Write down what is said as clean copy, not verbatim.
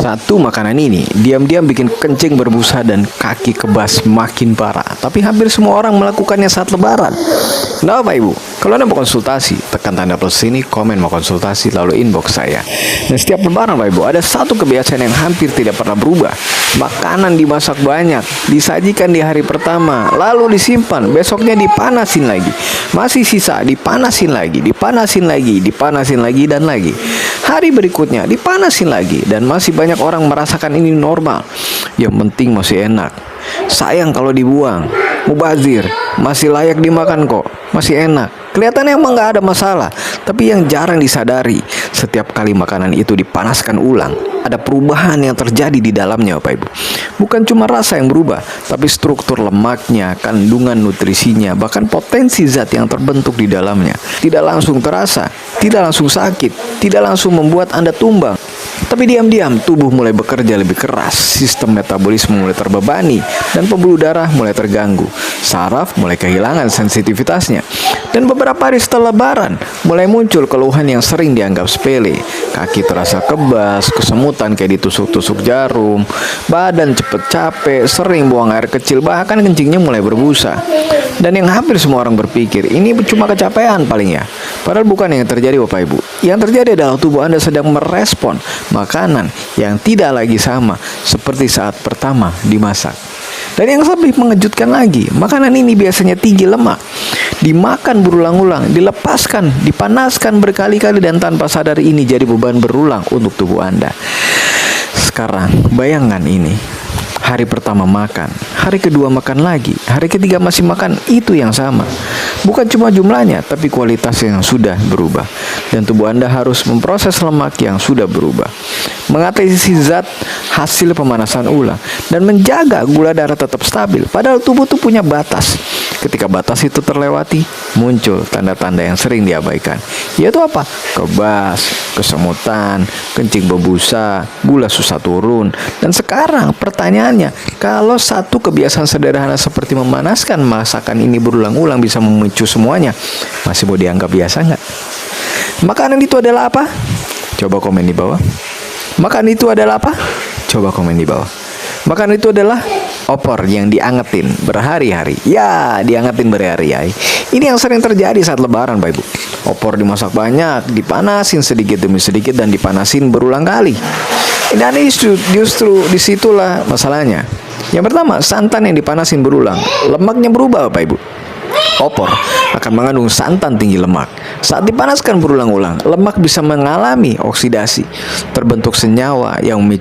Satu makanan ini diam-diam bikin kencing berbusa dan kaki kebas makin parah. Tapi hampir semua orang melakukannya saat lebaran. Nah Bapak Ibu, kalau Anda mau konsultasi, tekan tanda plus sini, komen mau konsultasi, lalu inbox saya. Dan setiap lebaran Bapak Ibu, ada satu kebiasaan yang hampir tidak pernah berubah. Makanan dimasak banyak, disajikan di hari pertama, lalu disimpan, besoknya dipanasin lagi. Masih sisa, dipanasin lagi, dipanasin lagi, dipanasin lagi, dan lagi. Hari berikutnya dipanasin lagi, dan masih banyak orang merasakan ini normal. Yang penting masih enak. Sayang kalau dibuang. Mubazir, masih layak dimakan kok, masih enak. Kelihatannya emang gak ada masalah. Tapi yang jarang disadari, setiap kali makanan itu dipanaskan ulang, ada perubahan yang terjadi di dalamnya Bapak Ibu. Bukan cuma rasa yang berubah, tapi struktur lemaknya, kandungan nutrisinya, bahkan potensi zat yang terbentuk di dalamnya. Tidak langsung terasa, tidak langsung sakit, tidak langsung membuat Anda tumbang. Tapi diam-diam tubuh mulai bekerja lebih keras, sistem metabolisme mulai terbebani, dan pembuluh darah mulai terganggu. Saraf mulai kehilangan sensitivitasnya. Dan beberapa hari setelah lebaran, mulai muncul keluhan yang sering dianggap sepele. Kaki terasa kebas, kesemutan kayak ditusuk-tusuk jarum, badan cepet capek, sering buang air kecil, bahkan kencingnya mulai berbusa. Dan yang hampir semua orang berpikir, ini cuma kecapean paling ya. Padahal bukan yang terjadi Bapak Ibu. Yang terjadi adalah tubuh Anda sedang merespon makanan yang tidak lagi sama seperti saat pertama dimasak. Dan yang lebih mengejutkan lagi, makanan ini biasanya tinggi lemak. Dimakan berulang-ulang, dilepaskan, dipanaskan berkali-kali, dan tanpa sadar ini jadi beban berulang untuk tubuh Anda. Sekarang bayangkan ini. Hari pertama makan, hari kedua makan lagi, hari ketiga masih makan itu yang sama. Bukan cuma jumlahnya, tapi kualitasnya yang sudah berubah. Dan tubuh Anda harus memproses lemak yang sudah berubah, mengatasi zat hasil pemanasan ulang, dan menjaga gula darah tetap stabil. Padahal tubuh tuh punya batas. Ketika batas itu terlewati, muncul tanda-tanda yang sering diabaikan, yaitu apa? Kebas, kesemutan, kencing berbusa, gula susah turun. Dan sekarang pertanyaannya, kalau satu kebiasaan sederhana seperti memanaskan masakan ini berulang-ulang bisa memicu semuanya, masih mau dianggap biasa nggak? Makanan itu adalah apa? Coba komen di bawah. Makanan itu adalah apa? Coba komen di bawah. Makanan itu adalah opor yang diangetin berhari-hari. Ya, diangetin berhari-hari. Ini yang sering terjadi saat lebaran Bapak Ibu. Opor dimasak banyak, dipanasin sedikit demi sedikit, dan dipanasin berulang kali. Dan justru disitulah masalahnya. Yang pertama, santan yang dipanasin berulang, lemaknya berubah Bapak Ibu. Opor akan mengandung santan tinggi lemak. Saat dipanaskan berulang-ulang, lemak bisa mengalami oksidasi, terbentuk senyawa yang memicu